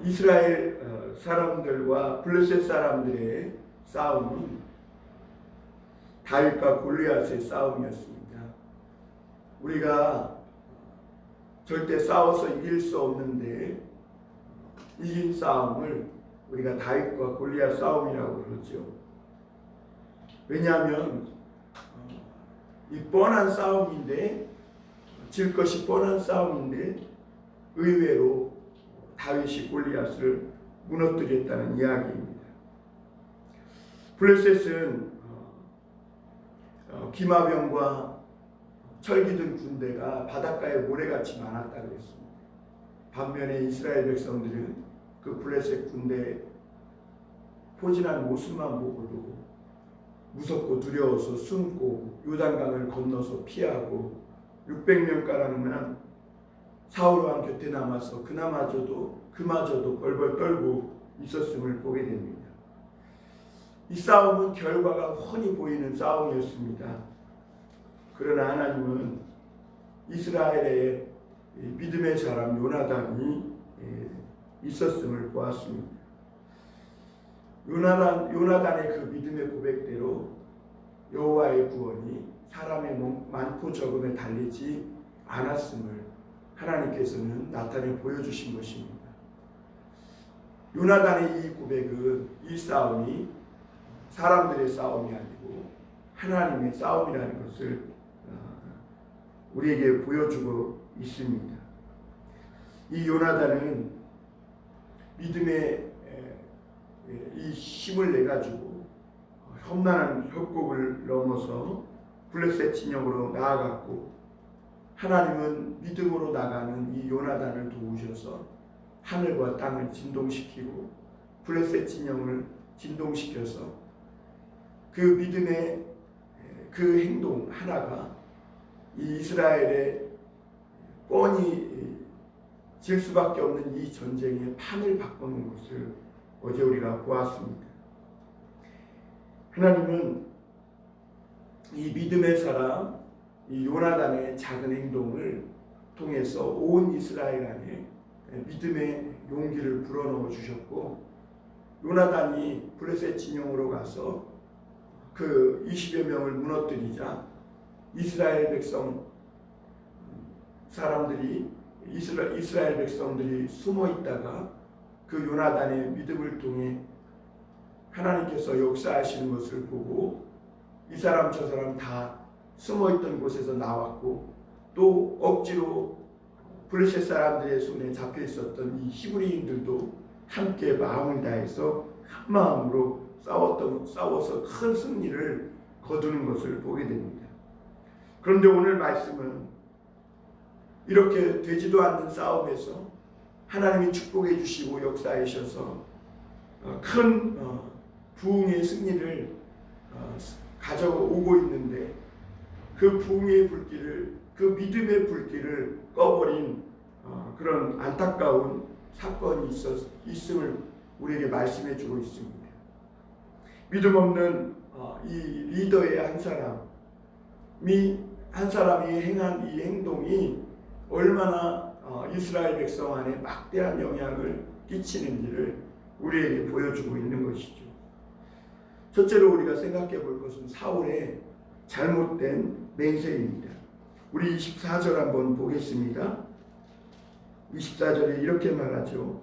이스라엘 사람들과 블레셋 사람들의 싸움은 다윗과 골리앗의 싸움이었습니다. 우리가 절대 싸워서 이길 수 없는데 이긴 싸움을 우리가 다윗과 골리앗 싸움이라고 그러죠. 왜냐하면 이 뻔한 싸움인데, 질 것이 뻔한 싸움인데 의외로 다윗이 골리앗을 무너뜨렸다는 이야기입니다. 블레셋은 기마병과 철기든 군대가 바닷가에 모래같이 많았다고 했습니다. 반면에 이스라엘 백성들은 그 블레셋 군대 포진한 모습만 보고도 무섭고 두려워서 숨고 요단강을 건너서 피하고 600명가량만 사울왕 곁에 남아서 그마저도 벌벌 떨고 있었음을 보게 됩니다. 이 싸움은 결과가 훤히 보이는 싸움이었습니다. 그러나 하나님은 이스라엘의 믿음의 사람 요나단이 있었음을 보았습니다. 요나단의 그 믿음의 고백대로 여호와의 구원이 사람의 많고 적음에 달리지 않았음을 하나님께서는 나타내 보여주신 것입니다. 요나단의 이 고백은, 이 싸움이 사람들의 싸움이 아니고 하나님의 싸움이라는 것을 우리에게 보여주고 있습니다. 이 요나단은 믿음의 이 힘을 내 가지고 험난한 협곡을 넘어서 블레셋 진영으로 나아갔고, 하나님은 믿음으로 나가는 이 요나단을 도우셔서 하늘과 땅을 진동시키고 블레셋 진영을 진동시켜서 그 믿음의 그 행동 하나가 이 이스라엘의 뻔히 질 수밖에 없는 이 전쟁의 판을 바꾸는 것을 어제 우리가 보았습니다. 하나님은 이 믿음의 사람 이 요나단의 작은 행동을 통해서 온 이스라엘 안에 믿음의 용기를 불어넣어 주셨고, 요나단이 블레셋 진영으로 가서 그 20여 명을 무너뜨리자 이스라엘 백성들이 숨어 있다가 그 요나단의 믿음을 통해 하나님께서 역사하시는 것을 보고 이 사람 저 사람 다 숨어있던 곳에서 나왔고, 또 억지로 블레셋 사람들의 손에 잡혀 있었던 이 히브리인들도 함께 마음을 다해서 한 마음으로 싸워서 큰 승리를 거두는 것을 보게 됩니다. 그런데 오늘 말씀은 이렇게 되지도 않는 싸움에서 하나님이 축복해 주시고 역사하셔서 큰 부흥의 승리를 가져오고 있는데, 그 부흥의 불길을, 그 믿음의 불길을 꺼버린 그런 안타까운 사건이 있음을 우리에게 말씀해 주고 있습니다. 믿음 없는 이 리더의 한 사람이 행한 이 행동이 얼마나 이스라엘 백성 안에 막대한 영향을 끼치는지를 우리에게 보여주고 있는 것이죠. 첫째로 우리가 생각해 볼 것은 사울의 잘못된 맹세입니다. 우리 24절 한번 보겠습니다. 24절에 이렇게 말하죠.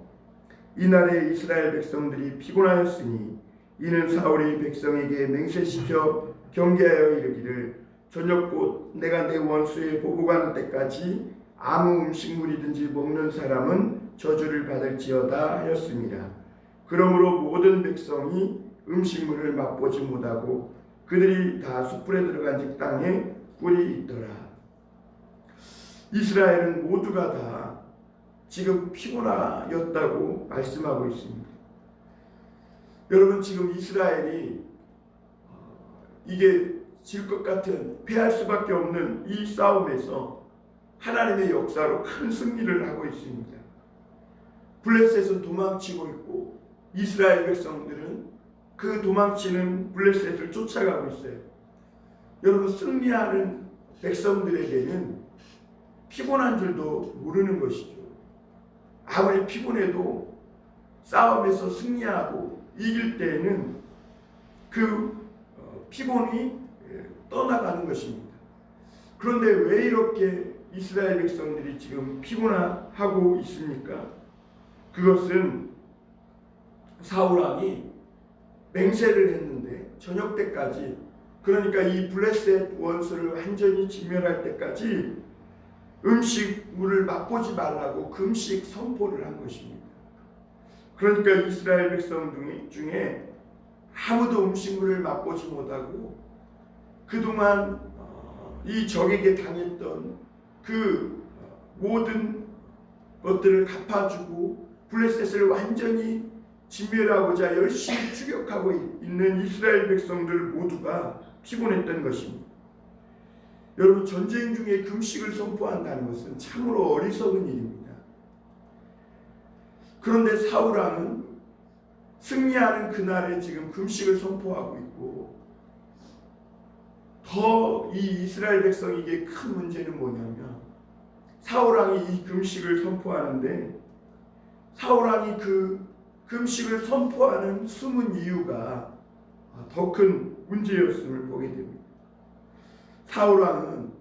이날에 이스라엘 백성들이 피곤하였으니 이는 사울이 백성에게 맹세시켜 경계하여 이르기를 저녁 내가 내 원수의 보고가는 때까지 아무 음식물이든지 먹는 사람은 저주를 받을지어다 하였습니다. 그러므로 모든 백성이 음식물을 맛보지 못하고 그들이 다 숯불에 들어간 땅에 꿀이 있더라. 이스라엘은 모두가 다 지금 피곤하였다고 말씀하고 있습니다. 여러분, 지금 이스라엘이 이게 질 것 같은, 패할 수밖에 없는 이 싸움에서 하나님의 역사로 큰 승리를 하고 있습니다. 블레셋은 도망치고 있고 이스라엘 백성들은 그 도망치는 블레셋을 쫓아가고 있어요. 여러분, 승리하는 백성들에게는 피곤한 줄도 모르는 것이죠. 아무리 피곤해도 싸움에서 승리하고 이길 때에는 그 피곤이 떠나가는 것입니다. 그런데 왜 이렇게 이스라엘 백성들이 지금 피곤하고 있습니까? 그것은 사울 왕이 맹세를 했는데 저녁 때까지, 그러니까 이 블레셋 원수를 완전히 진멸할 때까지 음식물을 맛보지 말라고 금식 선포를 한 것입니다. 그러니까 이스라엘 백성 중에 아무도 음식물을 맛보지 못하고 그동안 이 적에게 당했던 그 모든 것들을 갚아주고 블레셋을 완전히 진멸하고자 열심히 추격하고 있는 이스라엘 백성들 모두가 피곤했던 것입니다. 여러분, 전쟁 중에 금식을 선포한다는 것은 참으로 어리석은 일입니다. 그런데 사울 왕은 승리하는 그날에 지금 금식을 선포하고 있고, 더 이 이스라엘 백성에게 큰 문제는 뭐냐면, 사울 왕이 이 금식을 선포하는데 사울 왕이 그 금식을 선포하는 숨은 이유가 더 큰 문제였음을 보게 됩니다. 사울 왕은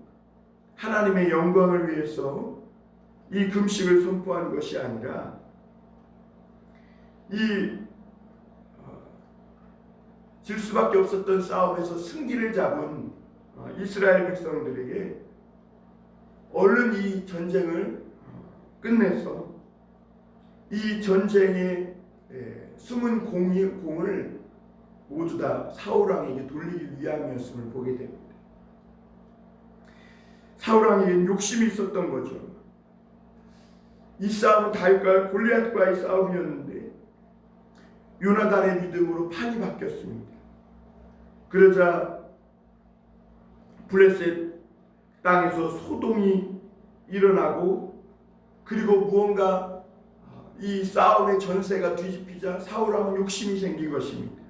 하나님의 영광을 위해서 이 금식을 선포하는 것이 아니라 질 수밖에 없었던 싸움에서 승기를 잡은 이스라엘 백성들에게 얼른 이 전쟁을 끝내서 이 전쟁의 숨은 공을 모두 다 사울 왕에게 돌리기 위함이었음을 보게 됩니다. 사울 왕에게는 욕심이 있었던 거죠. 이 싸움은 다윗과 골리앗과의 싸움이었는데 요나단의 믿음으로 판이 바뀌었습니다. 그러자 블레셋 땅에서 소동이 일어나고, 그리고 무언가 이 싸움의 전세가 뒤집히자 사울 왕은 욕심이 생긴 것입니다.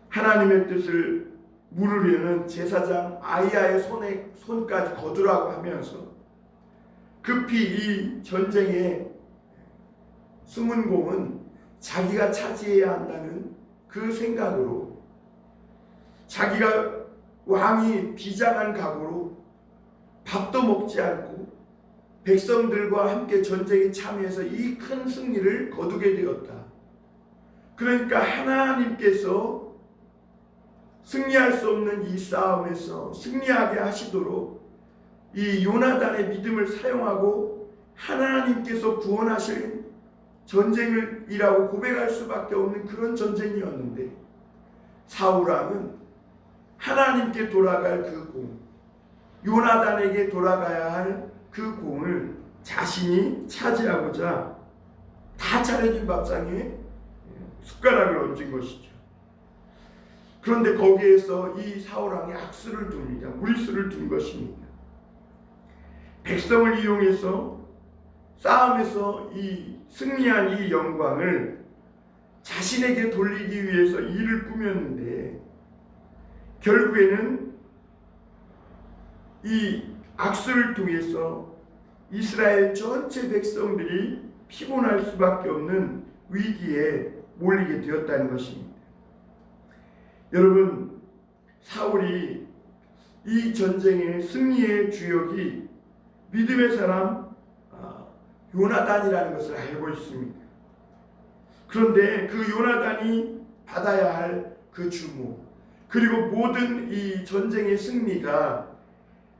하나님의 뜻을 물으려는 제사장 아이야의 손까지 거두라고 하면서 급히 이 전쟁의 숨은 공은 자기가 차지해야 한다는 그 생각으로, 자기가 왕이 비장한 각오로 밥도 먹지 않고 백성들과 함께 전쟁에 참여해서 이 큰 승리를 거두게 되었다. 그러니까 하나님께서 승리할 수 없는 이 싸움에서 승리하게 하시도록 이 요나단의 믿음을 사용하고 하나님께서 구원하실 전쟁이라고 고백할 수밖에 없는 그런 전쟁이었는데, 사울 왕은 하나님께 돌아갈 그 공, 요나단에게 돌아가야 할 그 공을 자신이 차지하고자 다 차려진 밥상에 숟가락을 얹은 것이죠. 그런데 거기에서 이 사울 왕이 악수를 둡니다. 무리수를 둔 것입니다. 백성을 이용해서 싸움에서 이 승리한 이 영광을 자신에게 돌리기 위해서 일을 꾸몄는데, 결국에는 이 악수를 통해서 이스라엘 전체 백성들이 피곤할 수밖에 없는 위기에 몰리게 되었다는 것입니다. 여러분, 사울이 이 전쟁의 승리의 주역이 믿음의 사람 요나단이라는 것을 알고 있습니다. 그런데 그 요나단이 받아야 할 그 주목, 그리고 모든 이 전쟁의 승리가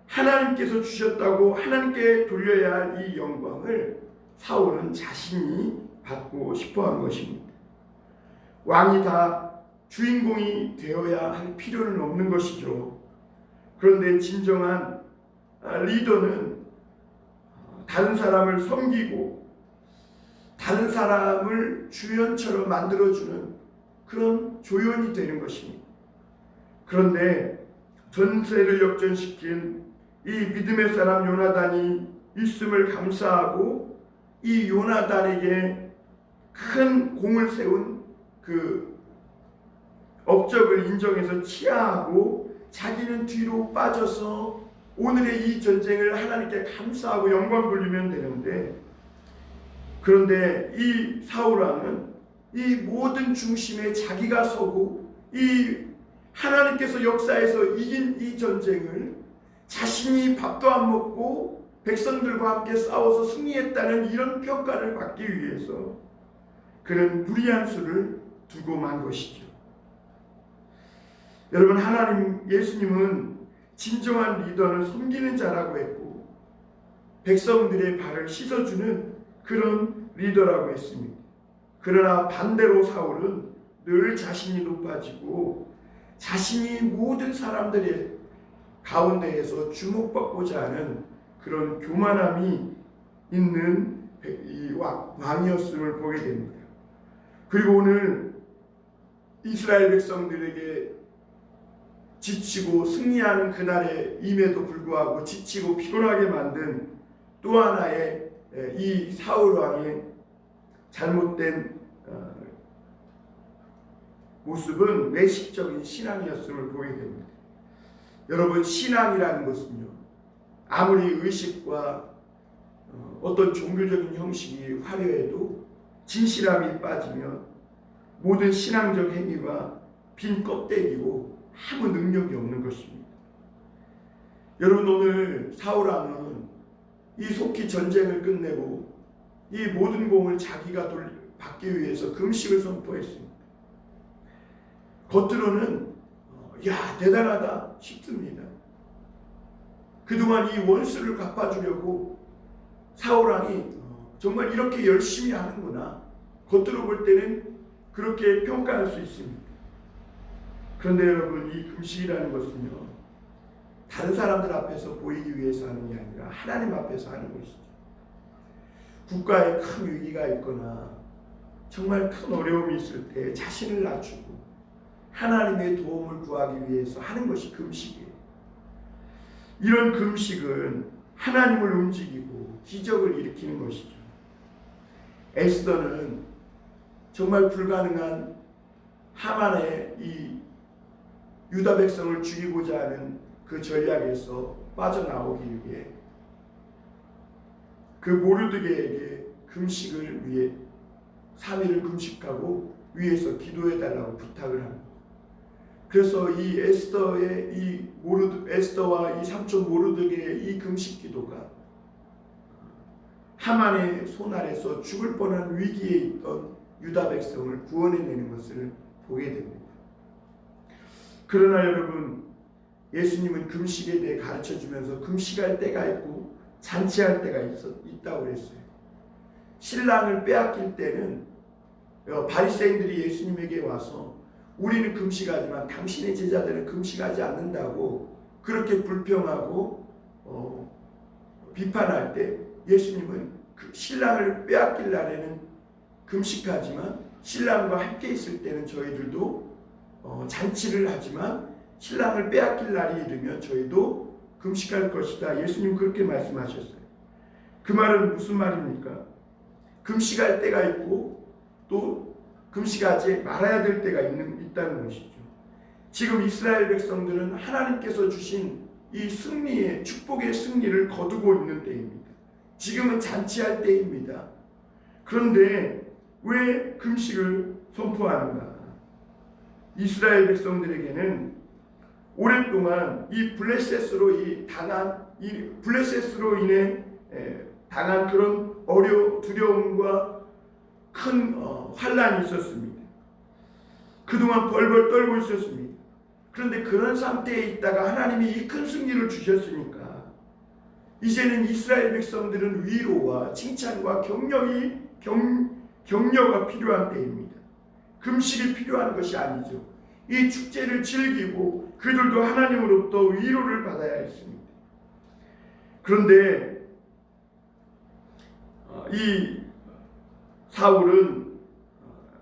하나님께서 주셨다고 하나님께 돌려야 할 이 영광을 사울은 자신이 받고 싶어한 것입니다. 왕이 다 주인공이 되어야 할 필요는 없는 것이죠. 그런데 진정한 리더는 다른 사람을 섬기고 다른 사람을 주연처럼 만들어주는 그런 조연이 되는 것입니다. 그런데 전세를 역전시킨 이 믿음의 사람 요나단이 있음을 감사하고 이 요나단에게 큰 공을 세운 그 업적을 인정해서 치하하고 자기는 뒤로 빠져서 오늘의 이 전쟁을 하나님께 감사하고 영광 돌리면 되는데, 그런데 이 사울 왕은 이 모든 중심에 자기가 서고 이 하나님께서 역사에서 이긴 이 전쟁을 자신이 밥도 안 먹고 백성들과 함께 싸워서 승리했다는 이런 평가를 받기 위해서 그는 불의한 수를 두고 만 것이죠. 여러분, 예수님은 진정한 리더는 섬기는 자라고 했고 백성들의 발을 씻어주는 그런 리더라고 했습니다. 그러나 반대로 사울은 늘 자신이 높아지고 자신이 모든 사람들의 가운데에서 주목받고자 하는 그런 교만함이 있는 왕이었음을 보게 됩니다. 그리고 오늘 이스라엘 백성들에게 지치고 승리하는 그날에 임에도 불구하고 지치고 피곤하게 만든 또 하나의 이 사울 왕의 잘못된 모습은 외식적인 신앙이었음을 보게 됩니다. 여러분, 신앙이라는 것은요, 아무리 의식과 어떤 종교적인 형식이 화려해도 진실함이 빠지면 모든 신앙적 행위가 빈 껍데기고 아무 능력이 없는 것입니다. 여러분, 오늘 사울 왕은 이 속히 전쟁을 끝내고 이 모든 공을 자기가 받기 위해서 금식을 선포했습니다. 겉으로는 야, 대단하다 싶습니다. 그동안 이 원수를 갚아주려고 사울 왕이 정말 이렇게 열심히 하는구나, 겉으로 볼 때는 그렇게 평가할 수 있습니다. 그런데 여러분, 이 금식이라는 것은요, 다른 사람들 앞에서 보이기 위해서 하는 게 아니라 하나님 앞에서 하는 것이죠. 국가에 큰 위기가 있거나 정말 큰 어려움이 있을 때 자신을 낮추고 하나님의 도움을 구하기 위해서 하는 것이 금식이에요. 이런 금식은 하나님을 움직이고 기적을 일으키는 것이죠. 에스더는 정말 불가능한 하만의 이 유다 백성을 죽이고자 하는 그 전략에서 빠져나오기 위해 그 모르드게에게 금식을 위해 3일을 금식하고 위에서 기도해달라고 부탁을 합니다. 그래서 이 에스더와 이 삼촌 모르드게의 이 금식 기도가 하만의 손 아래서 죽을 뻔한 위기에 있던 유다 백성을 구원해내는 것을 보게 됩니다. 그러나 여러분, 예수님은 금식에 대해 가르쳐주면서 금식할 때가 있고 잔치할 때가 있다고 그랬어요. 신랑을 빼앗길 때는 바리새인들이 예수님에게 와서 우리는 금식하지만 당신의 제자들은 금식하지 않는다고 그렇게 불평하고 비판할 때 예수님은 그 신랑을 빼앗길 날에는 금식하지만 신랑과 함께 있을 때는 저희들도 잔치를 하지만 신랑을 빼앗길 날이 이르면 저희도 금식할 것이다. 예수님 그렇게 말씀하셨어요. 그 말은 무슨 말입니까? 금식할 때가 있고 또 금식하지 말아야 될 때가 있다는 것이죠. 지금 이스라엘 백성들은 하나님께서 주신 이 승리의 축복의 승리를 거두고 있는 때입니다. 지금은 잔치할 때입니다. 그런데 왜 금식을 선포하는가? 이스라엘 백성들에게는 오랫동안 이 블레셋으로 인해 당한 그런 두려움과 큰 환란이 있었습니다. 그동안 벌벌 떨고 있었습니다. 그런데 그런 상태에 있다가 하나님이 이 큰 승리를 주셨으니까 이제는 이스라엘 백성들은 위로와 칭찬과 격려가 필요한 때입니다. 금식이 필요한 것이 아니죠. 이 축제를 즐기고 그들도 하나님으로부터 위로를 받아야 했습니다. 그런데 이 사울은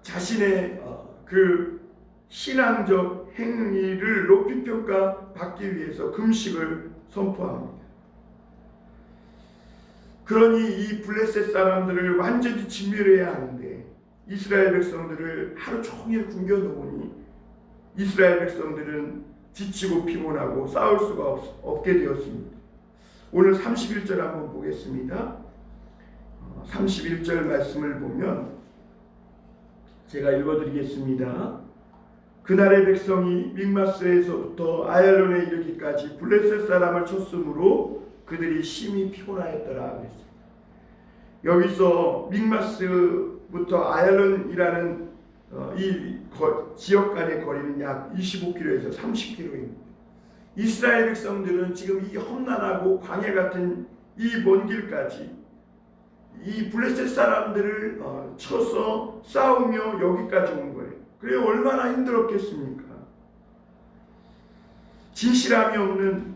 자신의 그 신앙적 행위를 높이 평가받기 위해서 금식을 선포합니다. 그러니 이 블레셋 사람들을 완전히 진멸해야 하는데 이스라엘 백성들을 하루 종일 굶겨놓으니 이스라엘 백성들은 지치고 피곤하고 싸울 수가 없게 되었습니다. 오늘 31절 한번 보겠습니다. 31절 말씀을 보면 제가 읽어드리겠습니다. 그날의 백성이 믹마스에서부터 아얄론에 이르기까지 블레셋 사람을 쳤으므로 그들이 심히 피곤하였더라 그랬습니다. 여기서 믹마스부터 아얄론이라는 이 지역 간의 거리는 약 25km에서 30km입니다. 이스라엘 백성들은 지금 이 험난하고 광야 같은 이 먼 길까지 이 블레셋 사람들을 쳐서 싸우며 여기까지 온 거예요. 그래 얼마나 힘들었겠습니까? 진실함이 없는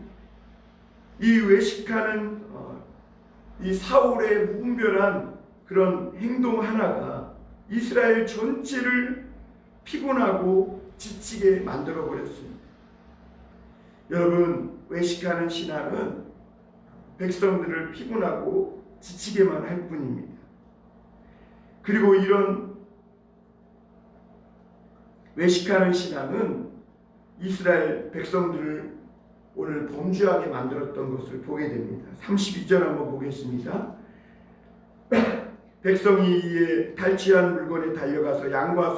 이 외식하는 이 사울의 무분별한 그런 행동 하나가 이스라엘 전체를 피곤하고 지치게 만들어 버렸습니다. 여러분, 외식하는 신앙은 백성들을 피곤하고 지치게만 할 뿐입니다. 그리고 이런 외식하는 신앙은 이스라엘 백성들을 오늘 범죄하게 만들었던 것을 보게 됩니다. 32절 한번 보겠습니다. 백성이 이에 탈취한 물건에 달려가서 양과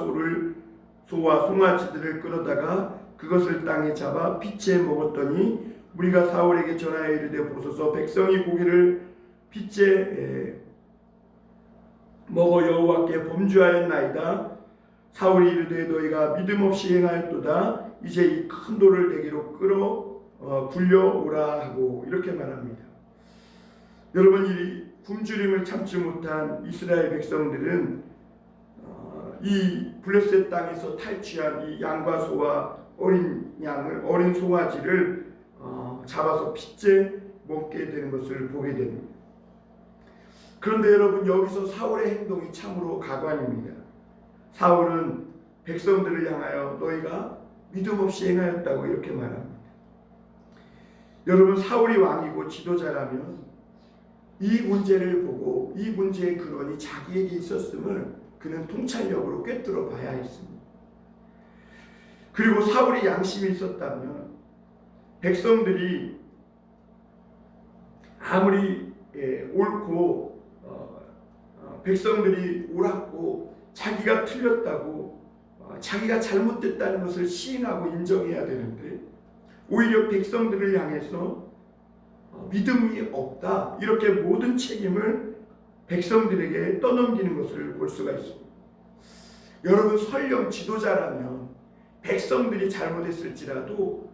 소와 송아지들을 끌어다가 그것을 땅에 잡아 피채 먹었더니 우리가 사울에게 전하여 이르되 보소서 백성이 고기를 피채 먹어 여호와께 범죄하였나이다. 사울이 이르되 너희가 믿음 없이 행하였도다. 이제 이 큰 돌을 내게로 굴려오라 하고 이렇게 말합니다. 여러분, 이 굶주림을 참지 못한 이스라엘 백성들은 이 블레셋 땅에서 탈취한 이 양과 소와 어린 송아지를 잡아서 핏째 먹게 되는 것을 보게 됩니다. 그런데 여러분, 여기서 사울의 행동이 참으로 가관입니다. 사울은 백성들을 향하여 너희가 믿음 없이 행하였다고 이렇게 말합니다. 여러분, 사울이 왕이고 지도자라면 이 문제를 보고 이 문제의 근원이 자기에게 있었음을 그는 통찰력으로 꿰뚫어 봐야 했습니다. 그리고 사울이 양심이 있었다면 백성들이 아무리 옳고 백성들이 옳았고 자기가 틀렸다고 자기가 잘못됐다는 것을 시인하고 인정해야 되는데 오히려 백성들을 향해서 믿음이 없다 이렇게 모든 책임을 백성들에게 떠넘기는 것을 볼 수가 있습니다. 여러분, 설령 지도자라면 백성들이 잘못했을지라도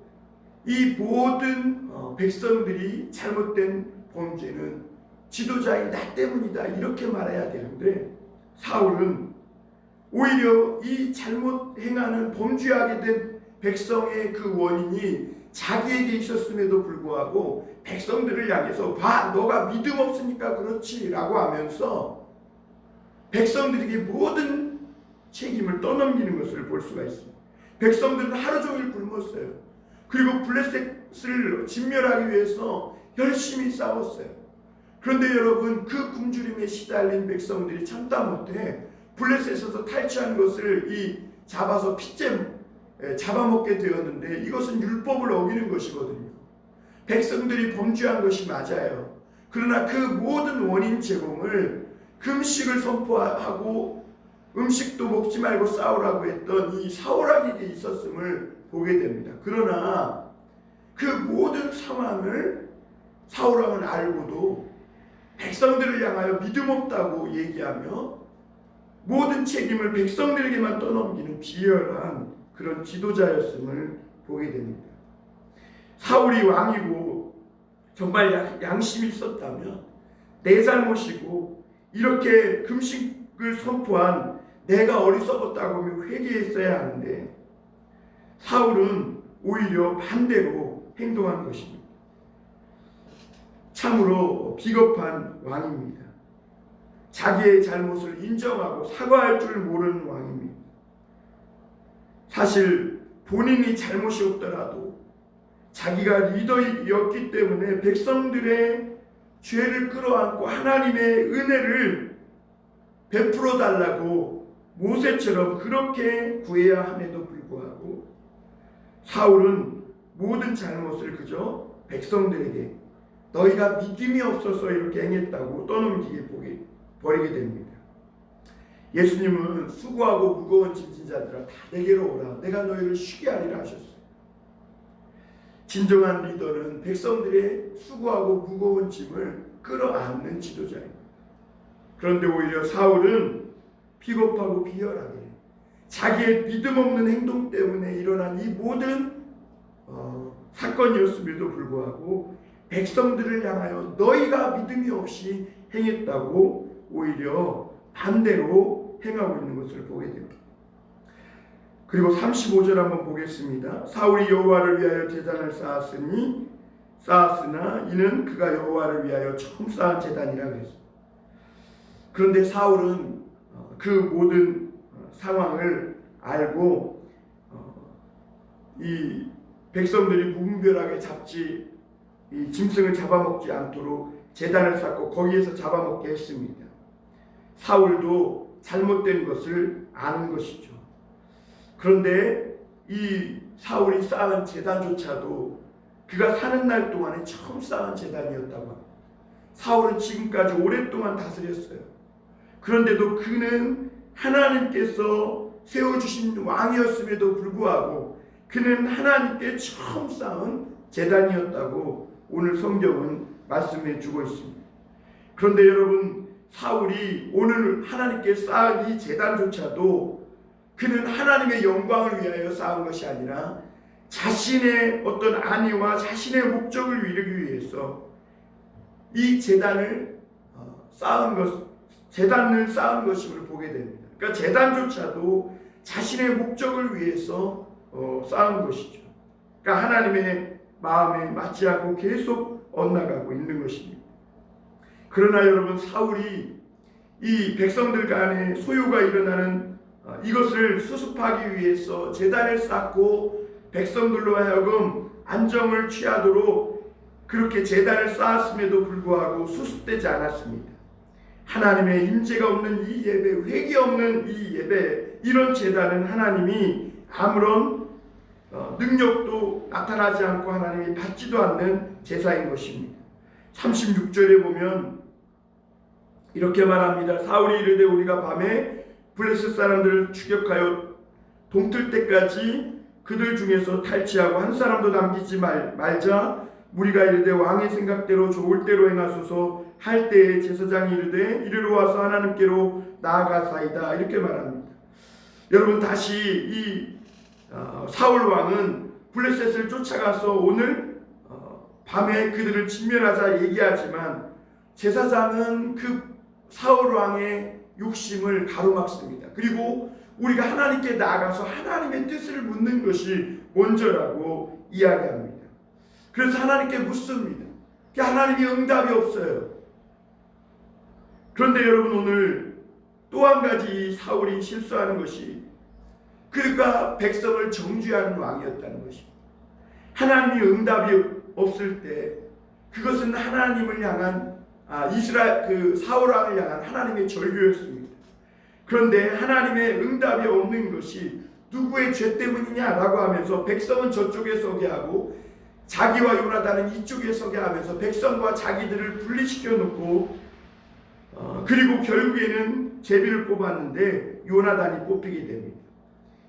이 모든 백성들이 잘못된 범죄는 지도자인 나 때문이다 이렇게 말해야 되는데 사울은 오히려 이 잘못 행하는 범죄하게 된 백성의 그 원인이 자기에게 있었음에도 불구하고 백성들을 향해서 봐 너가 믿음 없으니까 그렇지 라고 하면서 백성들에게 모든 책임을 떠넘기는 것을 볼 수가 있습니다. 백성들은 하루 종일 굶었어요. 그리고 블레셋을 진멸하기 위해서 열심히 싸웠어요. 그런데 여러분, 그 굶주림에 시달린 백성들이 참다 못해 블레셋에서 탈취한 것을 잡아서 핏째 잡아먹게 되었는데 이것은 율법을 어기는 것이거든요. 백성들이 범죄한 것이 맞아요. 그러나 그 모든 원인 제공을 금식을 선포하고 음식도 먹지 말고 싸우라고 했던 이 사울에게 있었음을 보게 됩니다. 그러나 그 모든 상황을 사울왕은 알고도 백성들을 향하여 믿음 없다고 얘기하며 모든 책임을 백성들에게만 떠넘기는 비열한 그런 지도자였음을 보게 됩니다. 사울이 왕이고 정말 양심이 있었다면 내 잘못이고 이렇게 금식을 선포한 내가 어리석었다고 하며 회개했어야 하는데 사울은 오히려 반대로 행동한 것입니다. 참으로 비겁한 왕입니다. 자기의 잘못을 인정하고 사과할 줄 모르는 왕입니다. 사실 본인이 잘못이 없더라도 자기가 리더였기 때문에 백성들의 죄를 끌어안고 하나님의 은혜를 베풀어 달라고 모세처럼 그렇게 구해야 함에도 불구하고 사울은 모든 잘못을 그저 백성들에게 너희가 믿음이 없어서 이렇게 행했다고 떠넘기게 버리게 됩니다. 예수님은 수고하고 무거운 짐진 자들아 다 내게로 오라 내가 너희를 쉬게 하리라 하셨어요. 진정한 리더는 백성들의 수고하고 무거운 짐을 끌어안는 지도자입니다. 그런데 오히려 사울은 비겁하고 비열하게 자기의 믿음 없는 행동 때문에 일어난 이 모든 사건이었음에도 불구하고 백성들을 향하여 너희가 믿음이 없이 행했다고 오히려 반대로 행하고 있는 것을 보게 됩니다. 그리고 35절 한번 보겠습니다. 사울이 여호와를 위하여 제단을 쌓았으나 이는 그가 여호와를 위하여 처음 쌓은 제단이라 그랬습니다. 그런데 사울은 그 모든 상황을 알고 이 백성들이 무분별하게 이 짐승을 잡아먹지 않도록 제단을 쌓고 거기에서 잡아먹게 했습니다. 사울도 잘못된 것을 아는 것이죠. 그런데 이 사울이 쌓은 제단조차도 그가 사는 날 동안에 처음 쌓은 제단이었다고 합니다. 사울은 지금까지 오랫동안 다스렸어요. 그런데도 그는 하나님께서 세워주신 왕이었음에도 불구하고 그는 하나님께 처음 쌓은 제단이었다고 오늘 성경은 말씀해 주고 있습니다. 그런데 여러분, 사울이 오늘 하나님께 쌓은 이 제단조차도 그는 하나님의 영광을 위하여 쌓은 것이 아니라 자신의 어떤 안위와 자신의 목적을 이루기 위해서 이 제단을 쌓은 것임을 보게 됩니다. 그러니까 제단조차도 자신의 목적을 위해서 쌓은 것이죠. 그러니까 하나님의 마음에 맞지 않고 계속 엇나가고 있는 것입니다. 그러나 여러분, 사울이 이 백성들 간에 소요가 일어나는 이것을 수습하기 위해서 제단을 쌓고 백성들로 하여금 안정을 취하도록 그렇게 제단을 쌓았음에도 불구하고 수습되지 않았습니다. 하나님의 임재가 없는 이 예배, 회개 없는 이 예배, 이런 제단은 하나님이 아무런 능력도 나타나지 않고 하나님이 받지도 않는 제사인 것입니다. 36절에 보면 이렇게 말합니다. 사울이 이르되 우리가 밤에 블레셋 사람들을 추격하여 동틀 때까지 그들 중에서 탈취하고 한 사람도 남기지 말자. 무리가 이르되 왕의 생각대로 좋을 대로 행하소서 할 때에 제사장이 이르되 이리로 와서 하나님께로 나아가사이다. 이렇게 말합니다. 여러분, 다시 이 사울 왕은 블레셋을 쫓아가서 오늘 밤에 그들을 진멸하자 얘기하지만 제사장은 그 사울 왕의 욕심을 가로막습니다. 그리고 우리가 하나님께 나아가서 하나님의 뜻을 묻는 것이 먼저라고 이야기합니다. 그래서 하나님께 묻습니다. 하나님이 응답이 없어요. 그런데 여러분, 오늘 또 한 가지 사울이 실수하는 것이 그가 백성을 정죄하는 왕이었다는 것입니다. 하나님이 응답이 없을 때 그것은 하나님을 향한 사울 왕을 향한 하나님의 절규였습니다. 그런데 하나님의 응답이 없는 것이 누구의 죄 때문이냐라고 하면서 백성은 저쪽에 서게 하고 자기와 요나단은 이쪽에 서게 하면서 백성과 자기들을 분리시켜 놓고 그리고 결국에는 제비를 뽑았는데 요나단이 뽑히게 됩니다.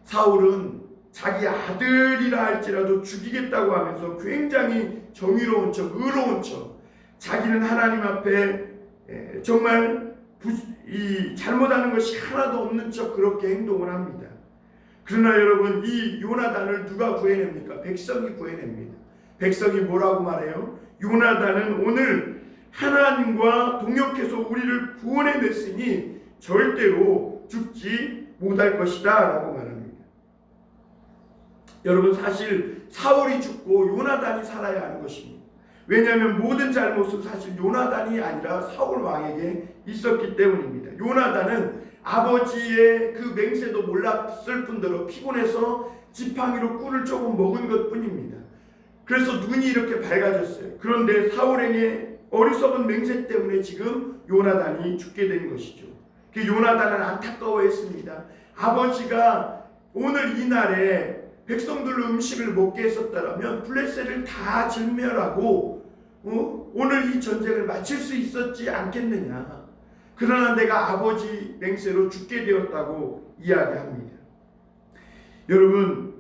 사울은 자기 아들이라 할지라도 죽이겠다고 하면서 굉장히 정의로운 척, 의로운 척, 자기는 하나님 앞에 정말 잘못하는 것이 하나도 없는 척 그렇게 행동을 합니다. 그러나 여러분, 이 요나단을 누가 구해냅니까? 백성이 구해냅니다. 백성이 뭐라고 말해요? 요나단은 오늘 하나님과 동역해서 우리를 구원해냈으니 절대로 죽지 못할 것이다 라고 말합니다. 여러분, 사실 사울이 죽고 요나단이 살아야 하는 것입니다. 왜냐하면 모든 잘못은 사실 요나단이 아니라 사울 왕에게 있었기 때문입니다. 요나단은 아버지의 그 맹세도 몰랐을 뿐더러 피곤해서 지팡이로 꿀을 조금 먹은 것 뿐입니다. 그래서 눈이 이렇게 밝아졌어요. 그런데 사울에게 어리석은 맹세 때문에 지금 요나단이 죽게 된 것이죠. 그 요나단은 안타까워했습니다. 아버지가 오늘 이 날에 백성들로 음식을 먹게 했었다면 블레셋을 다 진멸하고 오늘 이 전쟁을 마칠 수 있었지 않겠느냐. 그러나 내가 아버지 맹세로 죽게 되었다고 이야기합니다. 여러분,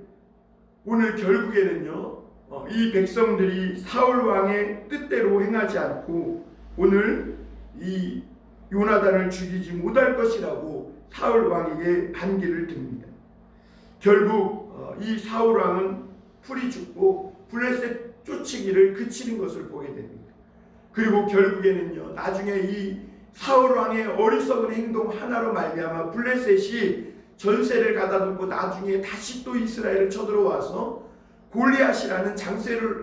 오늘 결국에는요, 이 백성들이 사울 왕의 뜻대로 행하지 않고 오늘 이 요나단을 죽이지 못할 것이라고 사울 왕에게 반기를 듭니다. 결국 이 사울 왕은 풀이 죽고 블레셋 쫓기를 그치는 것을 보게 됩니다. 그리고 결국에는요, 나중에 이 사울 왕의 어리석은 행동 하나로 말미암아 블레셋이 전세를 가다듬고 나중에 다시 또 이스라엘을 쳐들어와서 골리앗이라는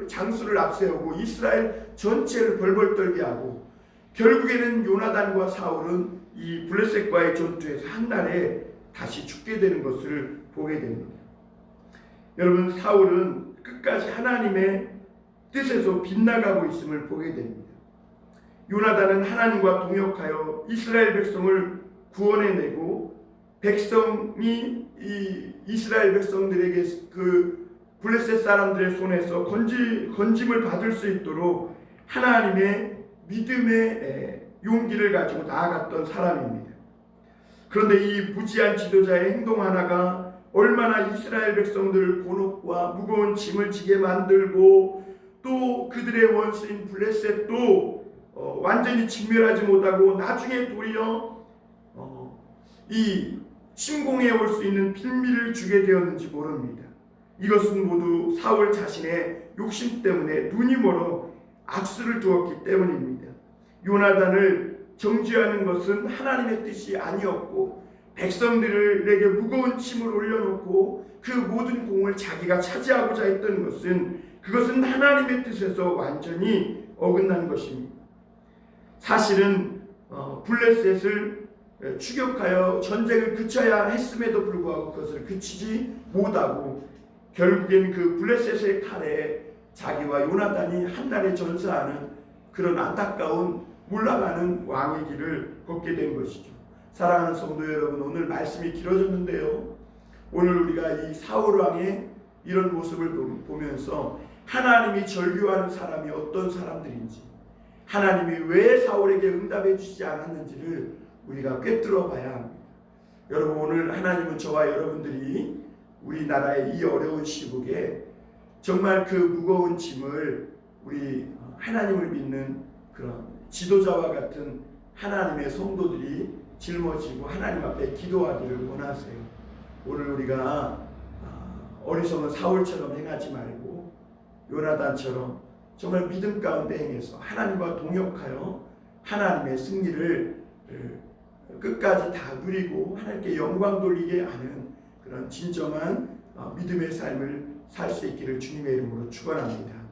장수를 앞세우고 이스라엘 전체를 벌벌 떨게 하고, 결국에는 요나단과 사울은 이 블레셋과의 전투에서 한날에 다시 죽게 되는 것을 보게 됩니다. 여러분, 사울은 끝까지 하나님의 뜻에서 빗나가고 있음을 보게 됩니다. 요나단은 하나님과 동역하여 이스라엘 백성을 구원해내고, 백성이 이 이스라엘 백성들에게 그 블레셋 사람들의 손에서 건짐을 받을 수 있도록 하나님의 믿음의 용기를 가지고 나아갔던 사람입니다. 그런데 이 무지한 지도자의 행동 하나가 얼마나 이스라엘 백성들을 곤혹과 무거운 짐을 지게 만들고, 또 그들의 원수인 블레셋도 완전히 진멸하지 못하고 나중에 도리어 이 침공해 올 수 있는 빌미를 주게 되었는지 모릅니다. 이것은 모두 사울 자신의 욕심 때문에 눈이 멀어 악수를 두었기 때문입니다. 요나단을 정죄하는 것은 하나님의 뜻이 아니었고, 백성들에게 무거운 짐을 올려놓고 그 모든 공을 자기가 차지하고자 했던 그것은 하나님의 뜻에서 완전히 어긋난 것입니다. 사실은 블레셋을 추격하여 전쟁을 그쳐야 했음에도 불구하고 그것을 그치지 못하고 결국엔 그 블레셋의 칼에 자기와 요나단이 한날에 전사하는 그런 안타까운 몰락하는 왕의 길을 걷게 된 것이죠. 사랑하는 성도 여러분, 오늘 말씀이 길어졌는데요, 오늘 우리가 이 사울 왕의 이런 모습을 보면서 하나님이 절규하는 사람이 어떤 사람들인지, 하나님이 왜 사울에게 응답해 주시지 않았는지를 우리가 꿰뚫어 봐야 합니다. 여러분, 오늘 하나님은 저와 여러분들이 우리나라의 이 어려운 시국에 정말 그 무거운 짐을 우리 하나님을 믿는 그런 지도자와 같은 하나님의 성도들이 짊어지고 하나님 앞에 기도하기를 원하세요. 오늘 우리가 어리석은 사울처럼 행하지 말고 요나단처럼 정말 믿음 가운데 행해서 하나님과 동역하여 하나님의 승리를 끝까지 다 누리고 하나님께 영광 돌리게 하는 그런 진정한 믿음의 삶을 살 수 있기를 주님의 이름으로 축원합니다.